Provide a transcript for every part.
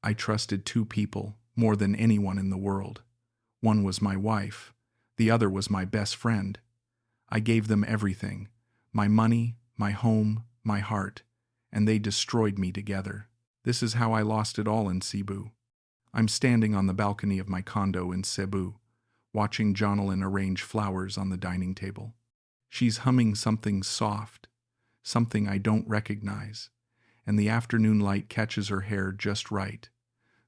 I trusted two people more than anyone in the world. One was my wife. The other was my best friend. I gave them everything, my money, my home, my heart, and they destroyed me together. This is how I lost it all in Cebu. I'm standing on the balcony of my condo in Cebu, watching Jonalyn arrange flowers on the dining table. She's humming something soft, something I don't recognize, and the afternoon light catches her hair just right.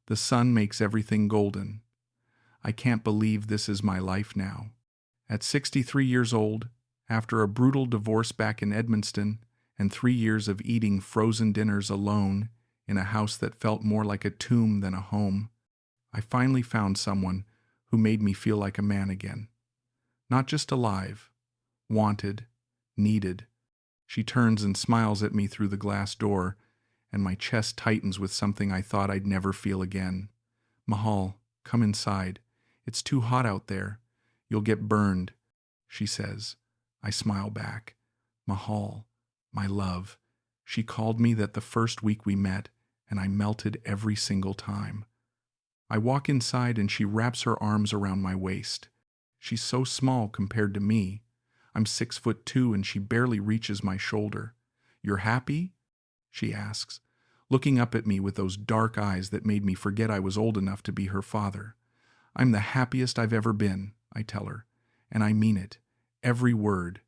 The sun makes everything golden. I can't believe this is my life now. At 63 years old, after a brutal divorce back in Edmonton and 3 years of eating frozen dinners alone in a house that felt more like a tomb than a home, I finally found someone who made me feel like a man again. Not just alive, wanted, needed. She turns and smiles at me through the glass door, and my chest tightens with something I thought I'd never feel again. "Mahal, come inside. It's too hot out there. You'll get burned," she says. I smile back. Mahal, my love. She called me that the first week we met, and I melted every single time. I walk inside and she wraps her arms around my waist. She's so small compared to me. I'm 6'2" and she barely reaches my shoulder. "You're happy?" she asks, looking up at me with those dark eyes that made me forget I was old enough to be her father. "I'm the happiest I've ever been," I tell her, and I mean it, every word.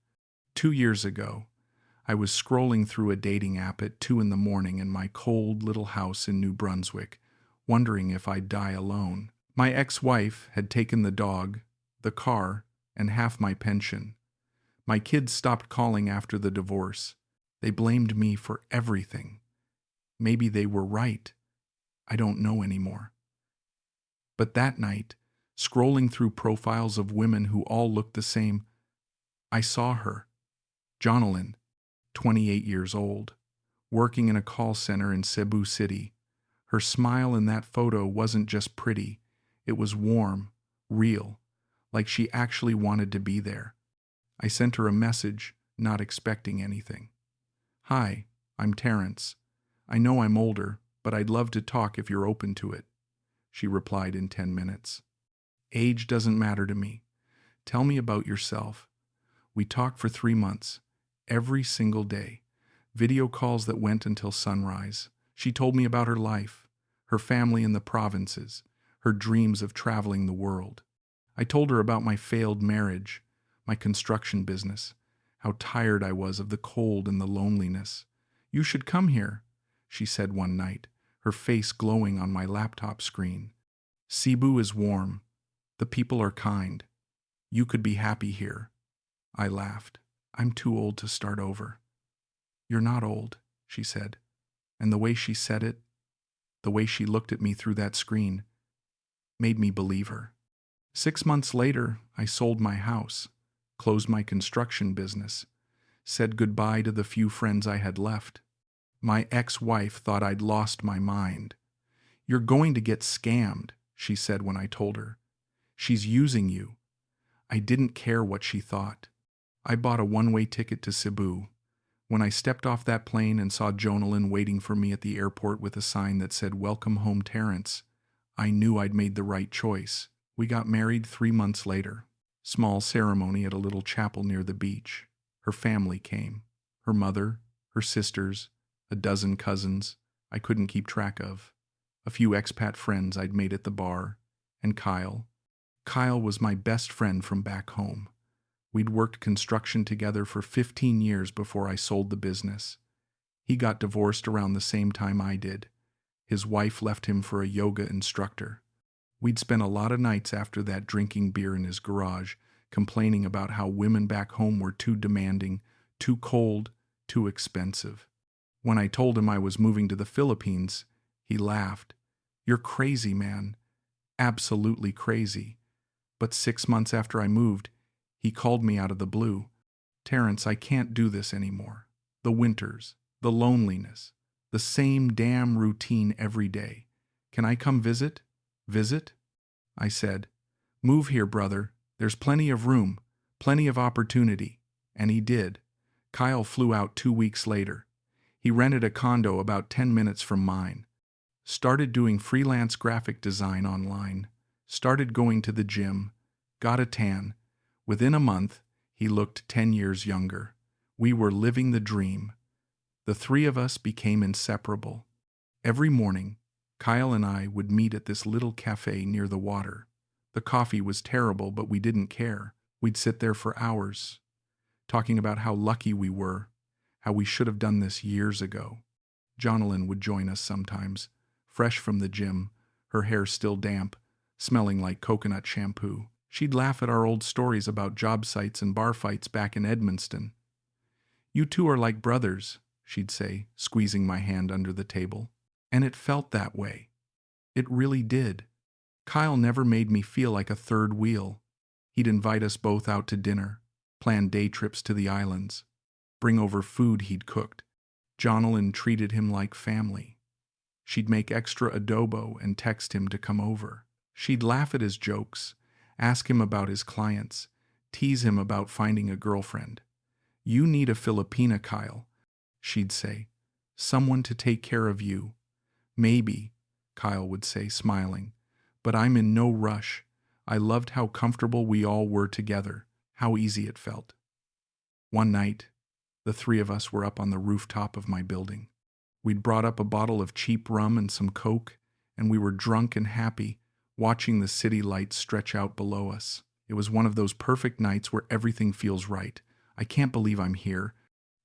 2 years ago, I was scrolling through a dating app at 2 in the morning in my cold little house in New Brunswick, wondering if I'd die alone. My ex-wife had taken the dog, the car, and half my pension. My kids stopped calling after the divorce. They blamed me for everything. Maybe they were right. I don't know anymore. But that night, scrolling through profiles of women who all looked the same, I saw her, Jonalyn, 28 years old, working in a call center in Cebu City. Her smile in that photo wasn't just pretty, it was warm, real, like she actually wanted to be there. I sent her a message, not expecting anything. "Hi, I'm Terrence. I know I'm older, but I'd love to talk if you're open to it," she replied in 10 minutes. "Age doesn't matter to me. Tell me about yourself." We talked for 3 months, every single day, video calls that went until sunrise. She told me about her life, her family in the provinces, her dreams of traveling the world. I told her about my failed marriage, my construction business, how tired I was of the cold and the loneliness. "You should come here," she said one night, her face glowing on my laptop screen. "Cebu is warm. The people are kind. You could be happy here." I laughed. "I'm too old to start over." "You're not old," she said. And the way she said it, the way she looked at me through that screen, made me believe her. 6 months later, I sold my house, closed my construction business, said goodbye to the few friends I had left. My ex-wife thought I'd lost my mind. "You're going to get scammed," she said when I told her. "She's using you." I didn't care what she thought. I bought a one-way ticket to Cebu. When I stepped off that plane and saw Jonalyn waiting for me at the airport with a sign that said, "Welcome home, Terrence," I knew I'd made the right choice. We got married 3 months later. Small ceremony at a little chapel near the beach. Her family came. Her mother, her sisters, a dozen cousins I couldn't keep track of, a few expat friends I'd made at the bar, and Kyle. Kyle was my best friend from back home. We'd worked construction together for 15 years before I sold the business. He got divorced around the same time I did. His wife left him for a yoga instructor. We'd spent a lot of nights after that drinking beer in his garage, complaining about how women back home were too demanding, too cold, too expensive. When I told him I was moving to the Philippines, he laughed. "You're crazy, man. Absolutely crazy." But 6 months after I moved, he called me out of the blue. "Terrence, I can't do this anymore. The winters, the loneliness, the same damn routine every day. Can I come visit? Visit?" I said, "Move here, brother. There's plenty of room, plenty of opportunity." And he did. Kyle flew out 2 weeks later. He rented a condo about 10 minutes from mine. Started doing freelance graphic design online. Started going to the gym. Got a tan. Within a month, he looked 10 years younger. We were living the dream. The three of us became inseparable. Every morning, Kyle and I would meet at this little cafe near the water. The coffee was terrible, but we didn't care. We'd sit there for hours, talking about how lucky we were, how we should have done this years ago. Jonalyn would join us sometimes, fresh from the gym, her hair still damp, smelling like coconut shampoo. She'd laugh at our old stories about job sites and bar fights back in Edmundston. "You two are like brothers," she'd say, squeezing my hand under the table. And it felt that way. It really did. Kyle never made me feel like a third wheel. He'd invite us both out to dinner, plan day trips to the islands, bring over food he'd cooked. Jonalyn treated him like family. She'd make extra adobo and text him to come over. She'd laugh at his jokes, ask him about his clients, tease him about finding a girlfriend. "You need a Filipina, Kyle," she'd say. "Someone to take care of you." "Maybe," Kyle would say, smiling. "But I'm in no rush. I loved how comfortable we all were together, how easy it felt." One night, the three of us were up on the rooftop of my building. We'd brought up a bottle of cheap rum and some Coke, and we were drunk and happy, watching the city lights stretch out below us. It was one of those perfect nights where everything feels right. "I can't believe I'm here,"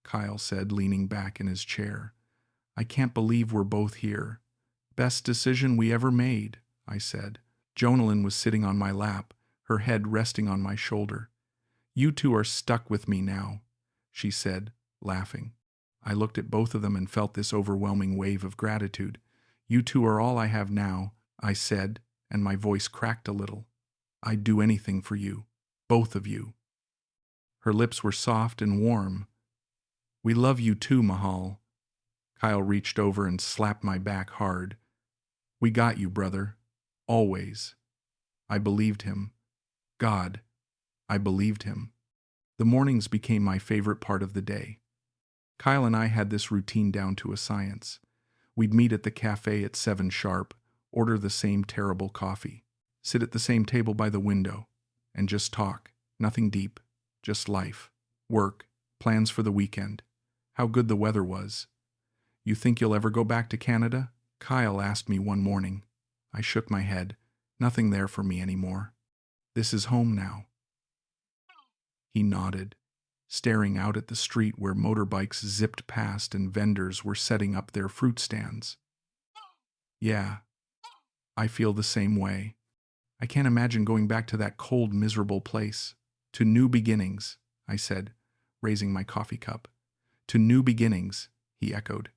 Kyle said, leaning back in his chair. "I can't believe we're both here." "Best decision we ever made," I said. Jonalyn was sitting on my lap, her head resting on my shoulder. "You two are stuck with me now," she said, laughing. I looked at both of them and felt this overwhelming wave of gratitude. "You two are all I have now," I said, and my voice cracked a little. "I'd do anything for you, both of you." Her lips were soft and warm. "We love you too, Mahal." Kyle reached over and slapped my back hard. "We got you, brother. Always." I believed him. God, I believed him. The mornings became my favorite part of the day. Kyle and I had this routine down to a science. We'd meet at the cafe at 7 sharp, order the same terrible coffee, sit at the same table by the window, and just talk. Nothing deep, just life, work, plans for the weekend, how good the weather was. "You think you'll ever go back to Canada?" Kyle asked me one morning. I shook my head. Nothing there for me anymore. "This is home now." He nodded, staring out at the street where motorbikes zipped past and vendors were setting up their fruit stands. "Yeah, I feel the same way. I can't imagine going back to that cold, miserable place. To new beginnings," I said, raising my coffee cup. "To new beginnings," he echoed.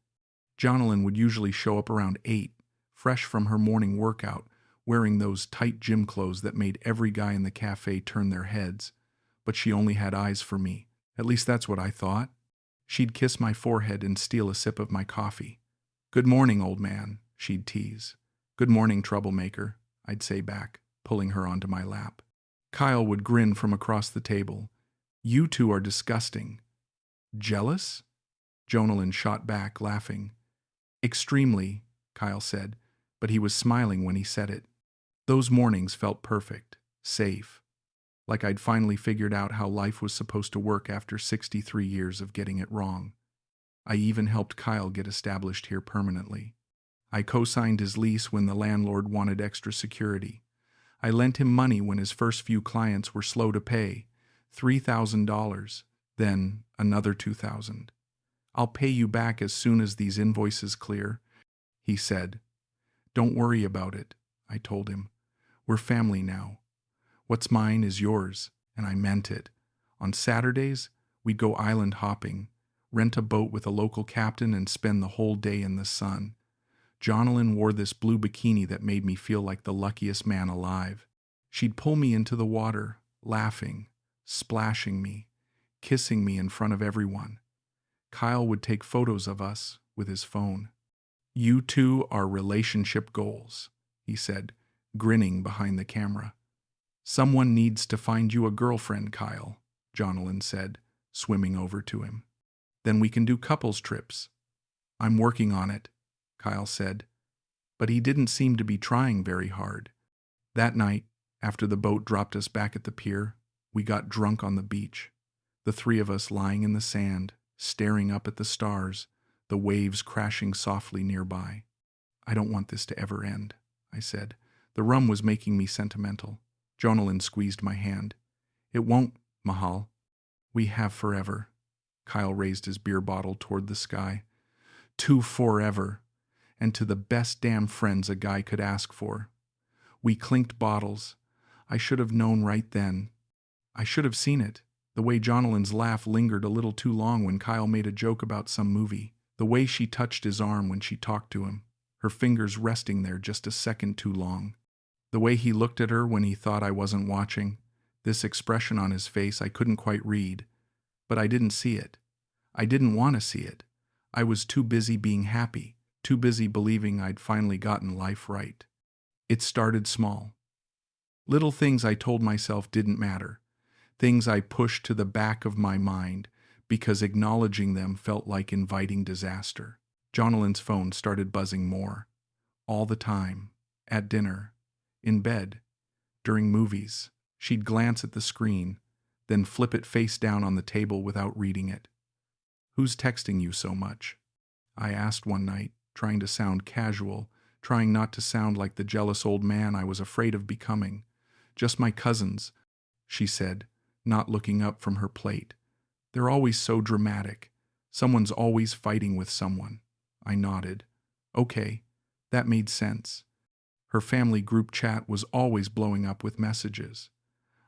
Jonalyn would usually show up around 8, fresh from her morning workout, wearing those tight gym clothes that made every guy in the cafe turn their heads. But she only had eyes for me. At least that's what I thought. She'd kiss my forehead and steal a sip of my coffee. "Good morning, old man," she'd tease. "Good morning, troublemaker," I'd say back, pulling her onto my lap. Kyle would grin from across the table. "You two are disgusting." "Jealous?" Jonalyn shot back, laughing. "Extremely," Kyle said, but he was smiling when he said it. Those mornings felt perfect, safe, like I'd finally figured out how life was supposed to work after 63 years of getting it wrong. I even helped Kyle get established here permanently. I co-signed his lease when the landlord wanted extra security. I lent him money when his first few clients were slow to pay, $3,000, then another $2,000. "I'll pay you back as soon as these invoices clear," he said. "Don't worry about it," I told him. "We're family now. What's mine is yours," and I meant it. On Saturdays, we'd go island hopping, rent a boat with a local captain, and spend the whole day in the sun. Jonalyn wore this blue bikini that made me feel like the luckiest man alive. She'd pull me into the water, laughing, splashing me, kissing me in front of everyone. Kyle would take photos of us with his phone. "You two are relationship goals," he said, grinning behind the camera. "Someone needs to find you a girlfriend, Kyle," Jonalyn said, swimming over to him. "Then we can do couples trips." "I'm working on it," Kyle said. but he didn't seem to be trying very hard. That night, after the boat dropped us back at the pier, we got drunk on the beach. The three of us lying in the sand, staring up at the stars, the waves crashing softly nearby. "I don't want this to ever end," I said. The rum was making me sentimental. Jonalyn squeezed my hand. "It won't, Mahal. We have forever." Kyle raised his beer bottle toward the sky. "To forever, and to the best damn friends a guy could ask for." We clinked bottles. I should have known right then. I should have seen it. The way Jonalyn's laugh lingered a little too long when Kyle made a joke about some movie. The way she touched his arm when she talked to him, her fingers resting there just a second too long. The way he looked at her when he thought I wasn't watching. This expression on his face I couldn't quite read. But I didn't see it. I didn't want to see it. I was too busy being happy, too busy believing I'd finally gotten life right. It started small. Little things I told myself didn't matter. Things I pushed to the back of my mind because acknowledging them felt like inviting disaster. Jonalyn's phone started buzzing more. All the time. At dinner. In bed. During movies. She'd glance at the screen, then flip it face down on the table without reading it. "Who's texting you so much?" I asked one night, trying to sound casual, trying not to sound like the jealous old man I was afraid of becoming. "Just my cousins," she said, not looking up from her plate. "They're always so dramatic. Someone's always fighting with someone." I nodded. Okay, that made sense. Her family group chat was always blowing up with messages.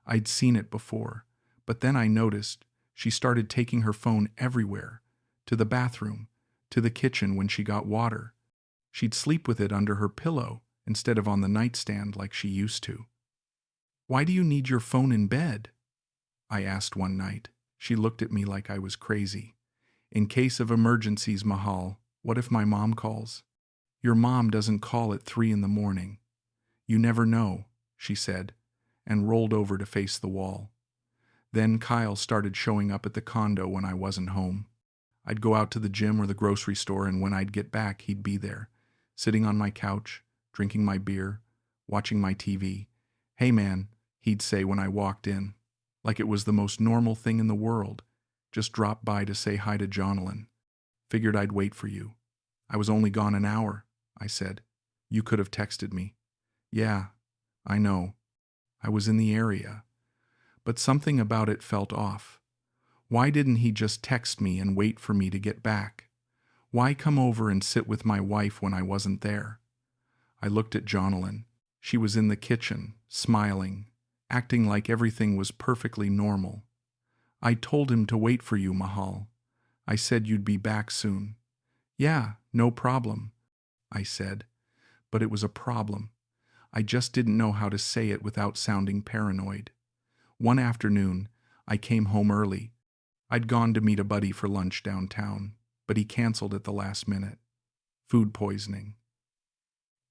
I'd seen it before, but then I noticed she started taking her phone everywhere, to the bathroom, to the kitchen when she got water. She'd sleep with it under her pillow instead of on the nightstand like she used to. "Why do you need your phone in bed?" I asked one night. She looked at me like I was crazy. "In case of emergencies, Mahal. What if my mom calls?" "Your mom doesn't call at 3 in the morning. You never know," she said, and rolled over to face the wall. Then Kyle started showing up at the condo when I wasn't home. I'd go out to the gym or the grocery store, and when I'd get back, he'd be there, sitting on my couch, drinking my beer, watching my TV. "Hey man," he'd say when I walked in, like it was the most normal thing in the world. "Just dropped by to say hi to Jonalyn. Figured I'd wait for you." "I was only gone an hour," I said. "You could have texted me." "Yeah, I know. I was in the area." But something about it felt off. Why didn't he just text me and wait for me to get back? Why come over and sit with my wife when I wasn't there? I looked at Jonalyn. She was in the kitchen, smiling, acting like everything was perfectly normal. "I told him to wait for you, Mahal. I said you'd be back soon." "Yeah, no problem," I said. But it was a problem. I just didn't know how to say it without sounding paranoid. One afternoon, I came home early. I'd gone to meet a buddy for lunch downtown, but he canceled at the last minute. Food poisoning.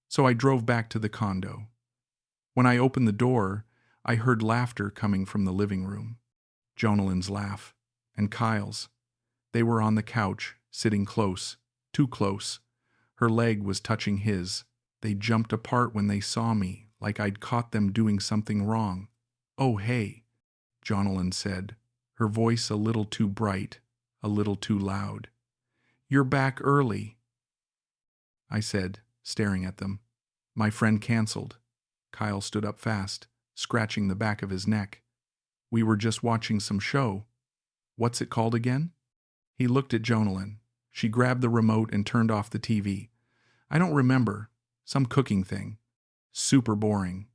So I drove back to the condo. When I opened the door, I heard laughter coming from the living room. Jonalyn's laugh, and Kyle's. They were on the couch, sitting close, too close. Her leg was touching his. They jumped apart when they saw me, like I'd caught them doing something wrong. "Oh, hey," Jonalyn said, her voice a little too bright, a little too loud. "You're back early," I said, staring at them. "My friend canceled." Kyle stood up fast, scratching the back of his neck. "We were just watching some show. What's it called again?" He looked at Jonalyn. She grabbed the remote and turned off the TV. "I don't remember. Some cooking thing. Super boring."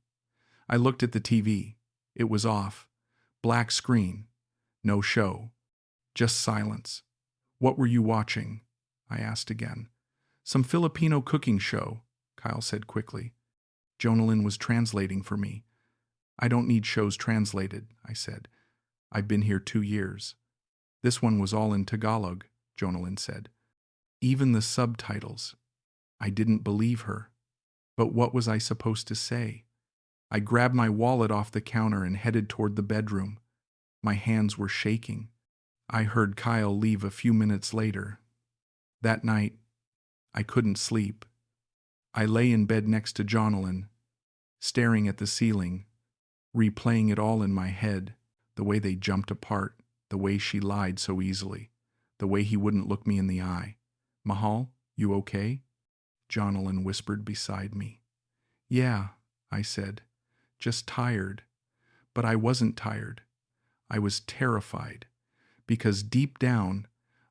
I looked at the TV. It was off. Black screen. No show. Just silence. "What were you watching?" I asked again. "Some Filipino cooking show," Kyle said quickly. Jonalyn was translating for me. "I don't need shows translated," I said. "I've been here 2 years." "This one was all in Tagalog," Jonalyn said. "Even the subtitles." I didn't believe her. But what was I supposed to say? I grabbed my wallet off the counter and headed toward the bedroom. My hands were shaking. I heard Kyle leave a few minutes later. That night, I couldn't sleep. I lay in bed next to Jonalyn, staring at the ceiling, replaying it all in my head, the way they jumped apart, the way she lied so easily, the way he wouldn't look me in the eye. "Mahal, you okay?" Jonalyn whispered beside me. "Yeah," I said, "just tired." But I wasn't tired. I was terrified, because deep down,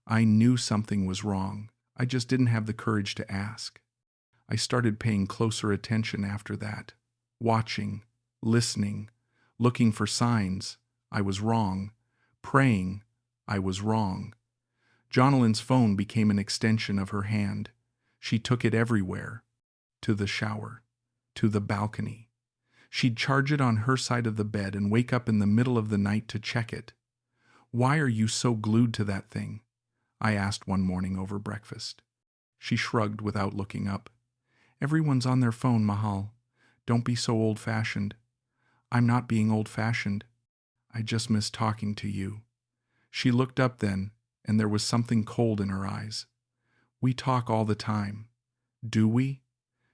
I knew something was wrong. I just didn't have the courage to ask. I started paying closer attention after that, watching, listening, looking for signs. I was wrong. Praying. I was wrong. Jonalyn's phone became an extension of her hand. She took it everywhere. To the shower. To the balcony. She'd charge it on her side of the bed and wake up in the middle of the night to check it. "Why are you so glued to that thing?" I asked one morning over breakfast. She shrugged without looking up. "Everyone's on their phone, Mahal. Don't be so old-fashioned." "I'm not being old-fashioned. I just miss talking to you." She looked up then, and there was something cold in her eyes. "We talk all the time." "Do we?"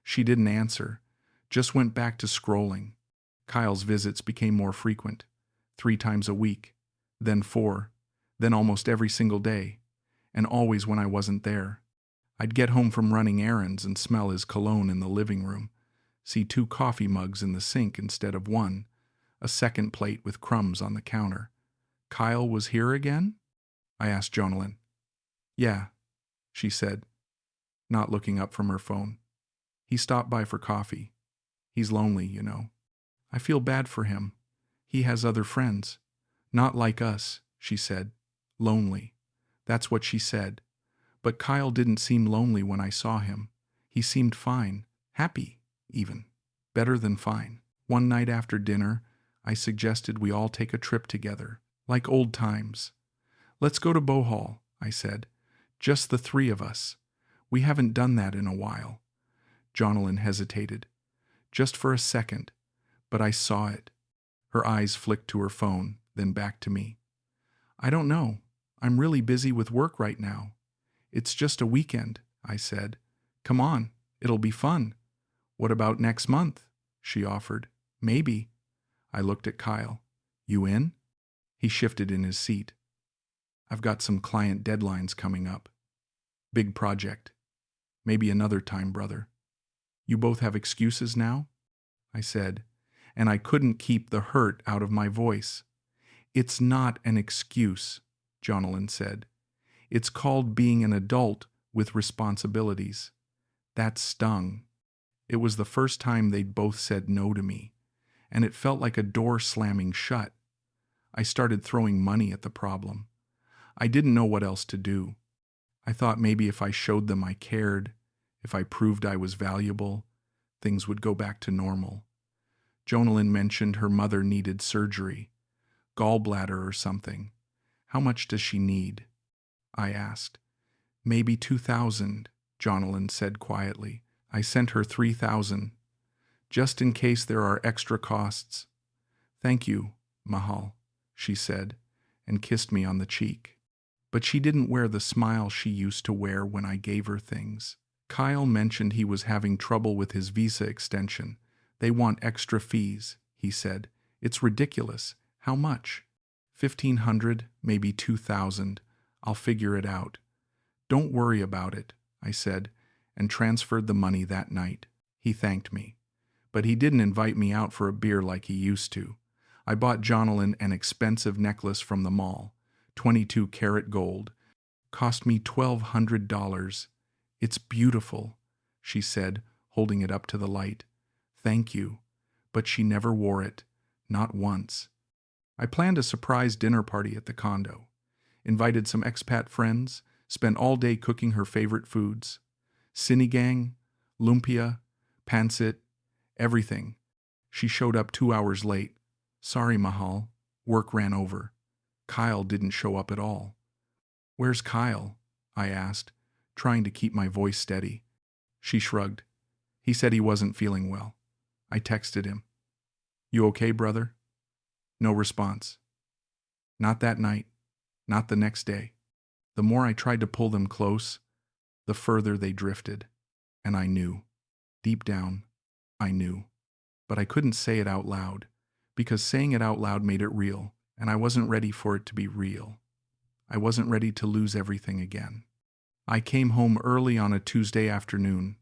She didn't answer, just went back to scrolling. Kyle's visits became more frequent, 3 times a week, then 4, then almost every single day, and always when I wasn't there. I'd get home from running errands and smell his cologne in the living room, see 2 coffee mugs in the sink instead of 1, a second plate with crumbs on the counter. "Kyle was here again?" I asked Jonalyn. "Yeah," she said, not looking up from her phone. "He stopped by for coffee. He's lonely, you know." "I feel bad for him. He has other friends. Not like us," she said. "Lonely." That's what she said. But Kyle didn't seem lonely when I saw him. He seemed fine, happy even, better than fine. One night after dinner, I suggested we all take a trip together, like old times. "Let's go to Bohol," I said. "Just the 3 of us. We haven't done that in a while." Jonalyn hesitated, just for a second, but I saw it. Her eyes flicked to her phone, then back to me. "I don't know. I'm really busy with work right now." "It's just a weekend," I said. "Come on, it'll be fun." "What about next month?" she offered. "Maybe." I looked at Kyle. "You in?" He shifted in his seat. "I've got some client deadlines coming up. Big project. Maybe another time, brother." "You both have excuses now?" I said, and I couldn't keep the hurt out of my voice. "It's not an excuse," Jonalyn said. "It's called being an adult with responsibilities." That stung. It was the first time they'd both said no to me, and it felt like a door slamming shut. I started throwing money at the problem. I didn't know what else to do. I thought maybe if I showed them I cared, if I proved I was valuable, things would go back to normal. Jonalyn mentioned her mother needed surgery, gallbladder or something. "How much does she need?" I asked. "Maybe 2,000, Jonalyn said quietly. "I sent her 3,000, just in case there are extra costs." "Thank you, Mahal," she said, and kissed me on the cheek. But she didn't wear the smile she used to wear when I gave her things. Kyle mentioned he was having trouble with his visa extension. "They want extra fees," he said. "It's ridiculous. How much?" 1,500, maybe 2,000. I'll figure it out." "Don't worry about it," I said, and transferred the money that night. He thanked me. But he didn't invite me out for a beer like he used to. I bought Jonalyn an expensive necklace from the mall, 22-karat gold. Cost me $1,200. "It's beautiful," she said, holding it up to the light. "Thank you." But she never wore it, not once. I planned a surprise dinner party at the condo. Invited some expat friends, spent all day cooking her favorite foods. Sinigang, lumpia, pancit, everything. She showed up 2 hours late. "Sorry, Mahal. Work ran over." Kyle didn't show up at all. "Where's Kyle?" I asked, trying to keep my voice steady. She shrugged. "He said he wasn't feeling well." I texted him. "You okay, brother?" No response. Not that night. Not the next day. The more I tried to pull them close, the further they drifted. And I knew. Deep down, I knew. But I couldn't say it out loud, because saying it out loud made it real, and I wasn't ready for it to be real. I wasn't ready to lose everything again. I came home early on a Tuesday afternoon.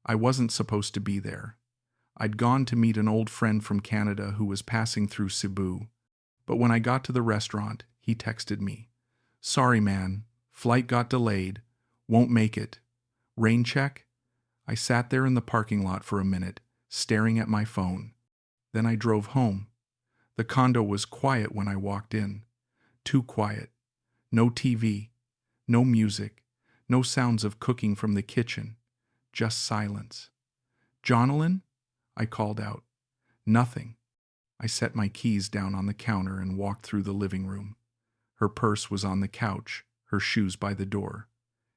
I wasn't supposed to be there. I'd gone to meet an old friend from Canada who was passing through Cebu. But when I got to the restaurant, he texted me. "Sorry, man. Flight got delayed. Won't make it. Rain check?" I sat there in the parking lot for a minute, staring at my phone. Then I drove home. The condo was quiet when I walked in. Too quiet. No TV. No music. No sounds of cooking from the kitchen. Just silence. "Jonalyn?" I called out. Nothing. I set my keys down on the counter and walked through the living room. Her purse was on the couch, her shoes by the door.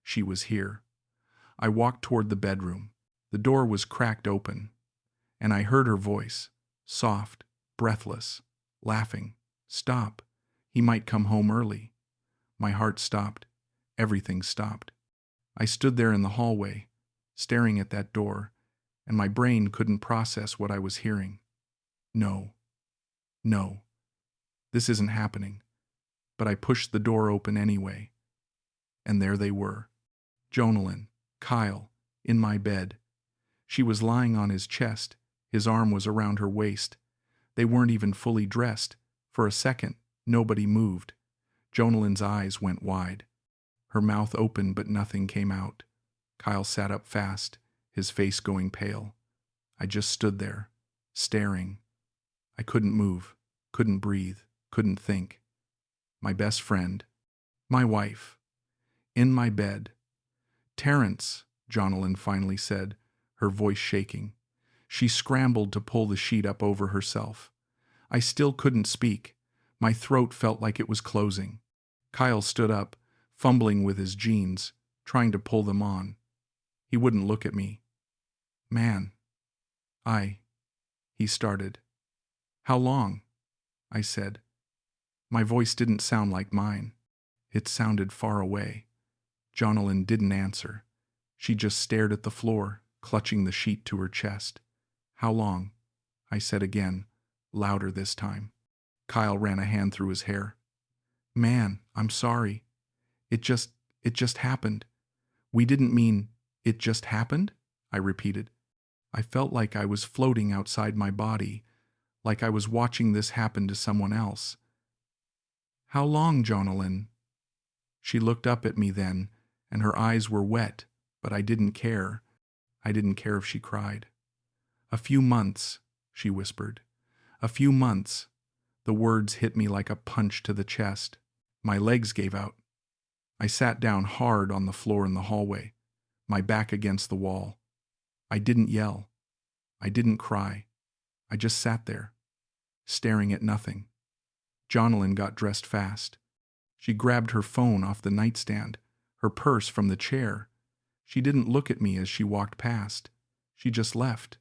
She was here. I walked toward the bedroom. The door was cracked open, and I heard her voice, soft, breathless, laughing. "Stop. He might come home early." My heart stopped. Everything stopped. I stood there in the hallway, staring at that door, and my brain couldn't process what I was hearing. No. No. This isn't happening. But I pushed the door open anyway. And there they were. Jonalyn, Kyle, in my bed. She was lying on his chest. His arm was around her waist. They weren't even fully dressed. For a second, nobody moved. Jonalyn's eyes went wide. Her mouth opened, but nothing came out. Kyle sat up fast, his face going pale. I just stood there, staring. I couldn't move, couldn't breathe, couldn't think. My best friend, my wife, in my bed. "Terrence," Jonalyn finally said, her voice shaking. She scrambled to pull the sheet up over herself. I still couldn't speak. My throat felt like it was closing. Kyle stood up, fumbling with his jeans, trying to pull them on. He wouldn't look at me. "Man, he started. "How long?" I said. My voice didn't sound like mine. It sounded far away. Jonalyn didn't answer. She just stared at the floor, clutching the sheet to her chest. "How long?" I said again, louder this time. Kyle ran a hand through his hair. "Man, I'm sorry. It just happened. We didn't mean it just happened," I repeated. I felt like I was floating outside my body, like I was watching this happen to someone else. "How long, Jonalyn?" She looked up at me then, and her eyes were wet, but I didn't care. I didn't care if she cried. "A few months," she whispered. "A few months." The words hit me like a punch to the chest. My legs gave out. I sat down hard on the floor in the hallway, my back against the wall. I didn't yell. I didn't cry. I just sat there, staring at nothing. Jonalyn got dressed fast. She grabbed her phone off the nightstand, her purse from the chair. She didn't look at me as she walked past. She just left.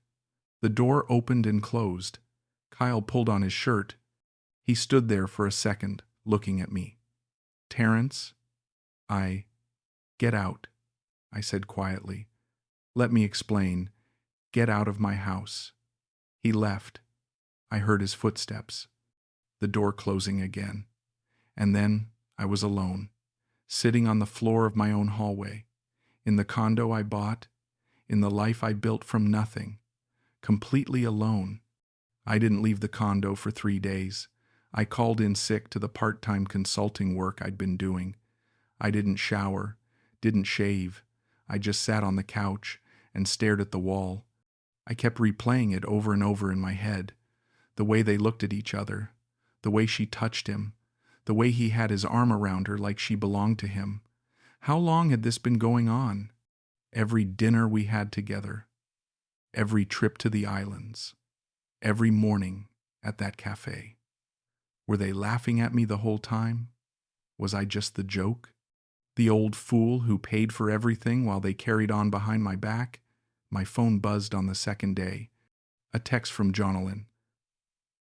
The door opened and closed. Kyle pulled on his shirt. He stood there for a second, looking at me. "Terrence?" "Get out," I said quietly. "Let me explain. Get out of my house." He left. I heard his footsteps, the door closing again. And then I was alone, sitting on the floor of my own hallway, in the condo I bought, in the life I built from nothing, completely alone. I didn't leave the condo for 3 days. I called in sick to the part-time consulting work I'd been doing. I didn't shower, didn't shave. I just sat on the couch and stared at the wall. I kept replaying it over and over in my head. The way they looked at each other, the way she touched him, the way he had his arm around her like she belonged to him. How long had this been going on? Every dinner we had together, every trip to the islands, every morning at that cafe. Were they laughing at me the whole time? Was I just the joke? The old fool who paid for everything while they carried on behind my back? My phone buzzed on the second day. A text from Jonalyn.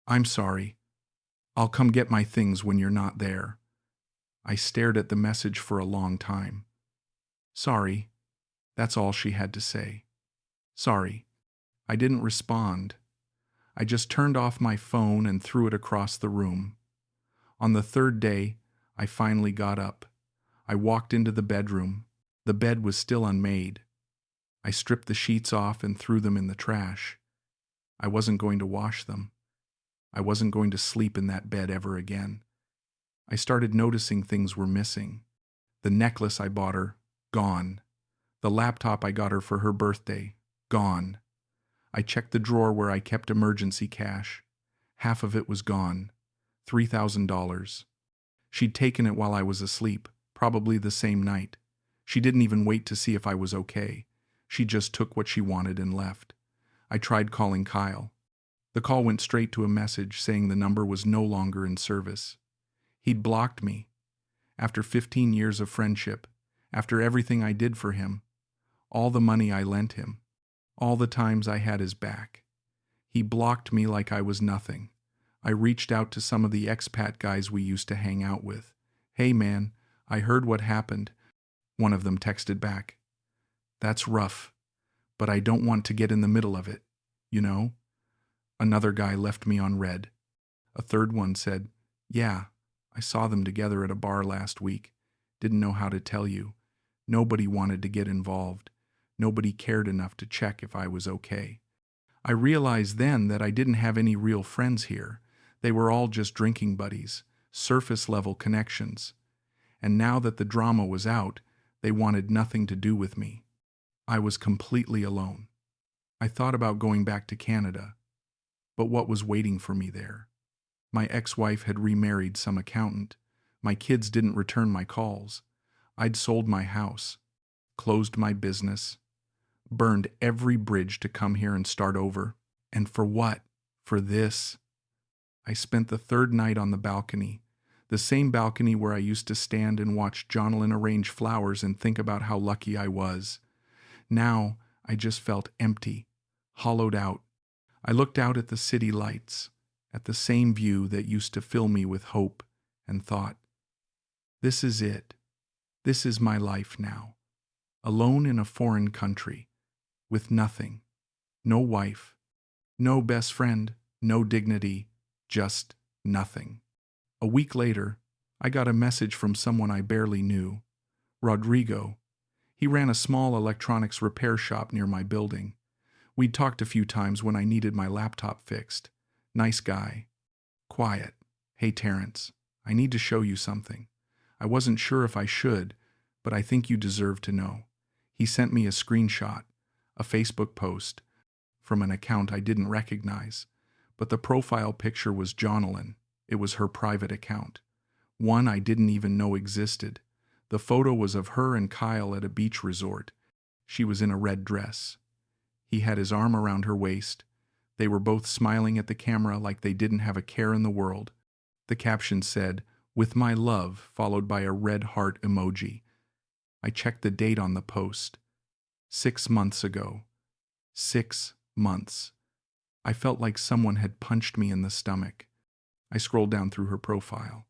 "I'm sorry. I'll come get my things when you're not there." I stared at the message for a long time. Sorry. That's all she had to say. Sorry. I didn't respond. I just turned off my phone and threw it across the room. On the third day, I finally got up. I walked into the bedroom. The bed was still unmade. I stripped the sheets off and threw them in the trash. I wasn't going to wash them. I wasn't going to sleep in that bed ever again. I started noticing things were missing. The necklace I bought her, gone. The laptop I got her for her birthday, gone. I checked the drawer where I kept emergency cash. Half of it was gone. $3,000. She'd taken it while I was asleep, probably the same night. She didn't even wait to see if I was okay. She just took what she wanted and left. I tried calling Kyle. The call went straight to a message saying the number was no longer in service. He'd blocked me. After 15 years of friendship, after everything I did for him, all the money I lent him, all the times I had his back. He blocked me like I was nothing. I reached out to some of the expat guys we used to hang out with. "Hey man, I heard what happened." One of them texted back, "That's rough, but I don't want to get in the middle of it, you know?" Another guy left me on red. A third one said, "Yeah, I saw them together at a bar last week. Didn't know how to tell you. Nobody wanted to get involved. Nobody cared enough to check if I was okay." I realized then that I didn't have any real friends here. They were all just drinking buddies, surface-level connections. And now that the drama was out, they wanted nothing to do with me. I was completely alone. I thought about going back to Canada. But what was waiting for me there? My ex-wife had remarried some accountant. My kids didn't return my calls. I'd sold my house, closed my business, burned every bridge to come here and start over. And for what? For this? I spent the third night on the balcony, the same balcony where I used to stand and watch Jonalyn arrange flowers and think about how lucky I was. Now I just felt empty, hollowed out. I looked out at the city lights, at the same view that used to fill me with hope, and thought, this is it. This is my life now. Alone in a foreign country, with nothing, no wife, no best friend, no dignity, just nothing. A week later, I got a message from someone I barely knew. Rodrigo. He ran a small electronics repair shop near my building. We'd talked a few times when I needed my laptop fixed. Nice guy. Quiet. "Hey Terrence, I need to show you something. I wasn't sure if I should, but I think you deserve to know." He sent me a screenshot, a Facebook post, from an account I didn't recognize, but the profile picture was Jonalyn. It was her private account, one I didn't even know existed. The photo was of her and Kyle at a beach resort. She was in a red dress. He had his arm around her waist. They were both smiling at the camera like they didn't have a care in the world. The caption said, "With my love," followed by a red heart emoji. I checked the date on the post. 6 months ago. 6 months. I felt like someone had punched me in the stomach. I scrolled down through her profile.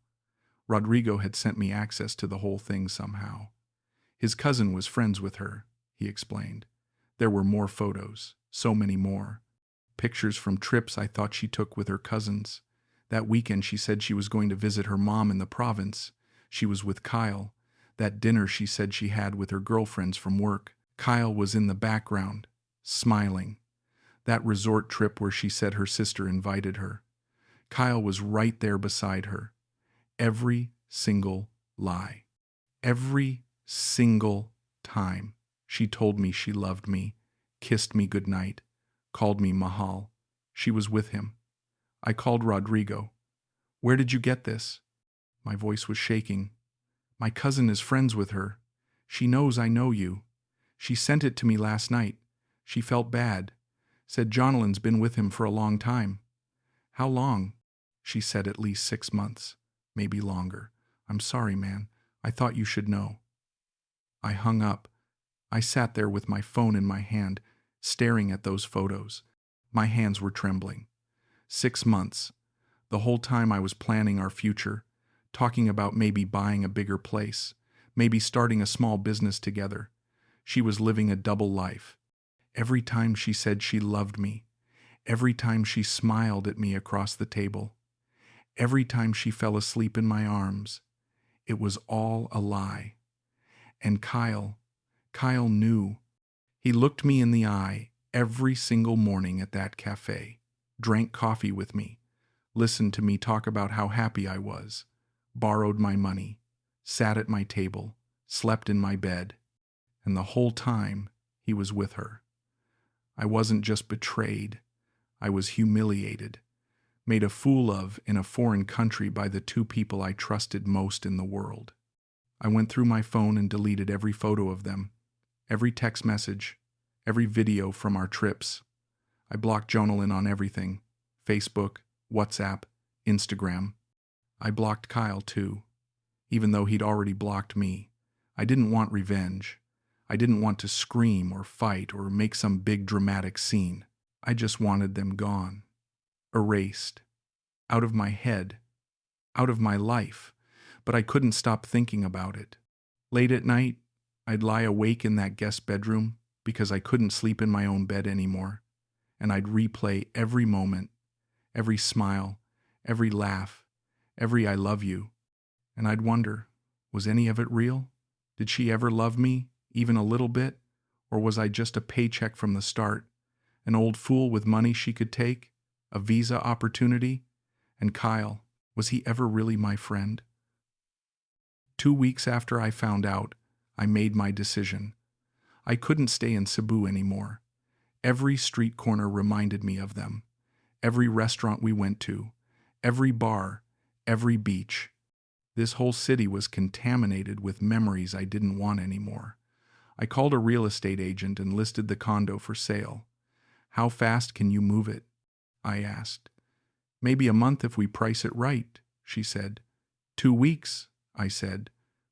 Rodrigo had sent me access to the whole thing somehow. His cousin was friends with her, he explained. There were more photos, so many more. Pictures from trips I thought she took with her cousins. That weekend she said she was going to visit her mom in the province. She was with Kyle. That dinner she said she had with her girlfriends from work. Kyle was in the background, smiling. That resort trip where she said her sister invited her. Kyle was right there beside her. Every single lie. Every single time she told me she loved me, kissed me goodnight, called me Mahal. She was with him. I called Rodrigo. "Where did you get this?" My voice was shaking. "My cousin is friends with her. She knows I know you. She sent it to me last night. She felt bad. Said Jonalyn's been with him for a long time." "How long?" She said at least 6 months, maybe longer. "I'm sorry, man. I thought you should know." I hung up. I sat there with my phone in my hand, staring at those photos. My hands were trembling. 6 months. The whole time I was planning our future, talking about maybe buying a bigger place, maybe starting a small business together. She was living a double life. Every time she said she loved me, every time she smiled at me across the table, every time she fell asleep in my arms, it was all a lie. And Kyle knew. He looked me in the eye every single morning at that cafe, drank coffee with me, listened to me talk about how happy I was, borrowed my money, sat at my table, slept in my bed, and the whole time he was with her. I wasn't just betrayed, I was humiliated, made a fool of in a foreign country by the two people I trusted most in the world. I went through my phone and deleted every photo of them, every text message, every video from our trips. I blocked Jonalyn on everything: Facebook, WhatsApp, Instagram. I blocked Kyle too, even though he'd already blocked me. I didn't want revenge. I didn't want to scream or fight or make some big dramatic scene. I just wanted them gone, erased, out of my head, out of my life, but I couldn't stop thinking about it. Late at night, I'd lie awake in that guest bedroom because I couldn't sleep in my own bed anymore, and I'd replay every moment, every smile, every laugh, every I love you, and I'd wonder, was any of it real? Did she ever love me, even a little bit, or was I just a paycheck from the start, an old fool with money she could take, a visa opportunity? And Kyle, was he ever really my friend? 2 weeks after I found out, I made my decision. I couldn't stay in Cebu anymore. Every street corner reminded me of them. Every restaurant we went to, every bar, every beach. This whole city was contaminated with memories I didn't want anymore. I called a real estate agent and listed the condo for sale. "How fast can you move it?" I asked. "Maybe a month if we price it right," she said. 2 weeks, I said.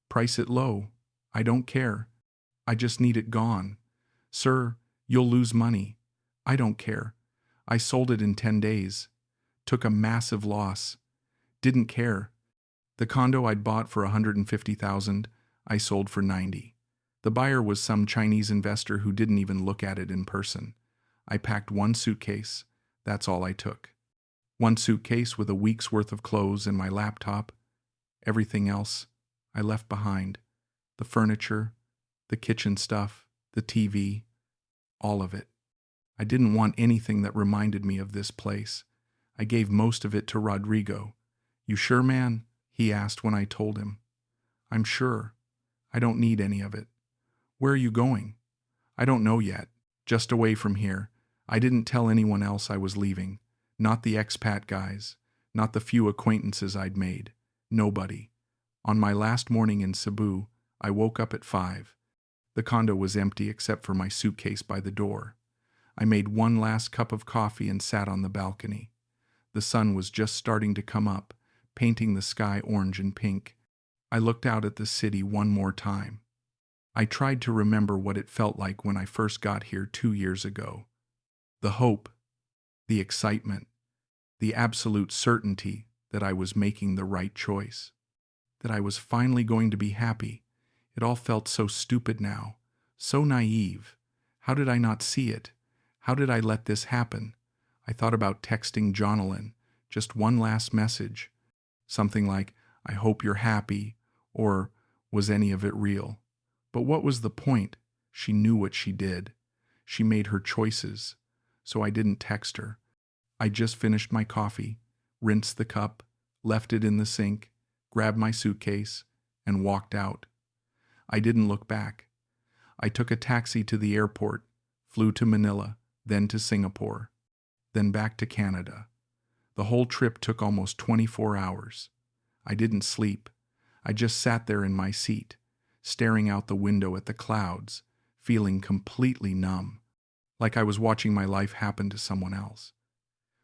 "Price it low. I don't care. I just need it gone." "Sir, you'll lose money." "I don't care." I sold it in 10 days. Took a massive loss. Didn't care. The condo I'd bought for $150,000, I sold for $90,000. The buyer was some Chinese investor who didn't even look at it in person. I packed one suitcase. That's all I took. One suitcase with a week's worth of clothes and my laptop. Everything else I left behind. The furniture, the kitchen stuff, the TV, all of it. I didn't want anything that reminded me of this place. I gave most of it to Rodrigo. "You sure, man?" he asked when I told him. "I'm sure. I don't need any of it." "Where are you going?" "I don't know yet. Just away from here. I didn't tell anyone else I was leaving. Not the expat guys. Not the few acquaintances I'd made. Nobody. On my last morning in Cebu, I woke up at 5. The condo was empty except for my suitcase by the door. I made one last cup of coffee and sat on the balcony. The sun was just starting to come up, painting the sky orange and pink. I looked out at the city one more time. I tried to remember what it felt like when I first got here 2 years ago. The hope, the excitement, the absolute certainty that I was making the right choice, that I was finally going to be happy. It all felt so stupid now, so naive. How did I not see it? How did I let this happen? I thought about texting Jonalyn, just one last message. Something like, "I hope you're happy," or "Was any of it real?" But what was the point? She knew what she did. She made her choices. So I didn't text her. I just finished my coffee, rinsed the cup, left it in the sink, grabbed my suitcase, and walked out. I didn't look back. I took a taxi to the airport, flew to Manila, then to Singapore, then back to Canada. The whole trip took almost 24 hours. I didn't sleep. I just sat there in my seat, staring out the window at the clouds, feeling completely numb, like I was watching my life happen to someone else.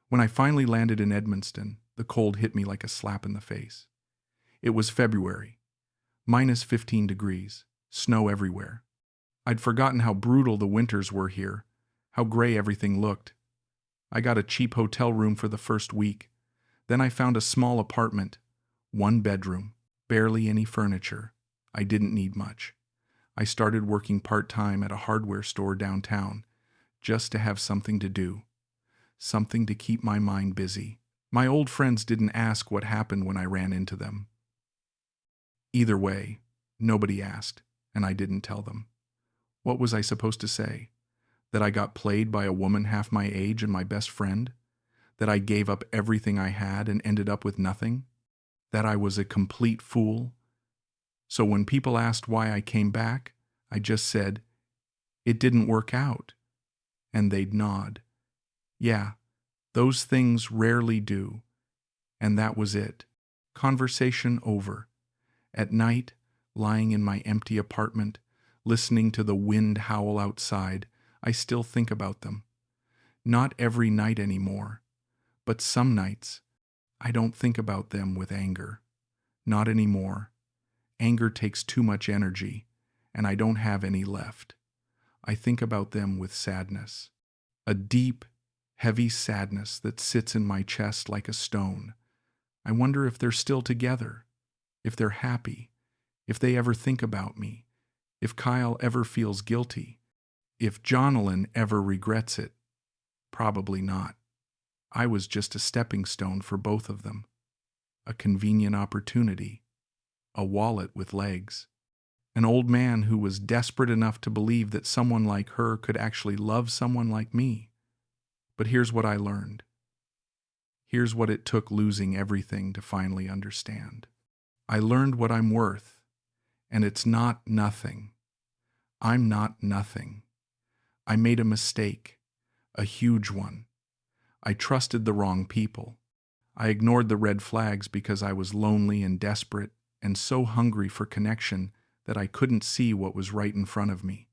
When I finally landed in Edmundston, the cold hit me like a slap in the face. It was February, minus 15 degrees, snow everywhere. I'd forgotten how brutal the winters were here, how gray everything looked. I got a cheap hotel room for the first week. Then I found a small apartment, 1 bedroom, barely any furniture. I didn't need much. I started working part-time at a hardware store downtown, just to have something to do, something to keep my mind busy. My old friends didn't ask what happened when I ran into them. Either way, nobody asked, and I didn't tell them. What was I supposed to say? That I got played by a woman half my age and my best friend? That I gave up everything I had and ended up with nothing? That I was a complete fool? So when people asked why I came back, I just said, it didn't work out. And they'd nod. Yeah, those things rarely do. And that was it. Conversation over. At night, lying in my empty apartment, listening to the wind howl outside, I still think about them. Not every night anymore, but some nights, I don't think about them with anger. Not anymore. Anger takes too much energy, and I don't have any left. I think about them with sadness. A deep, heavy sadness that sits in my chest like a stone. I wonder if they're still together, if they're happy, if they ever think about me, if Kyle ever feels guilty, if Jonalyn ever regrets it. Probably not. I was just a stepping stone for both of them. A convenient opportunity. A wallet with legs. An old man who was desperate enough to believe that someone like her could actually love someone like me. But here's what I learned. Here's what it took losing everything to finally understand. I learned what I'm worth, and it's not nothing. I'm not nothing. I made a mistake, a huge one. I trusted the wrong people. I ignored the red flags because I was lonely and desperate and so hungry for connection that I couldn't see what was right in front of me.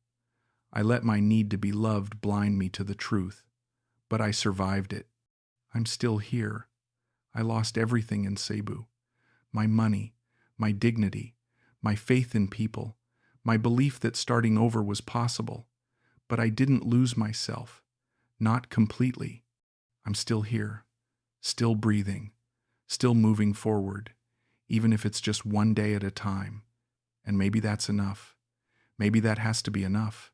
I let my need to be loved blind me to the truth, but I survived it. I'm still here. I lost everything in Cebu. My money, my dignity, my faith in people, my belief that starting over was possible. But I didn't lose myself. Not completely. I'm still here, still breathing, still moving forward, even if it's just one day at a time. And maybe that's enough. Maybe that has to be enough.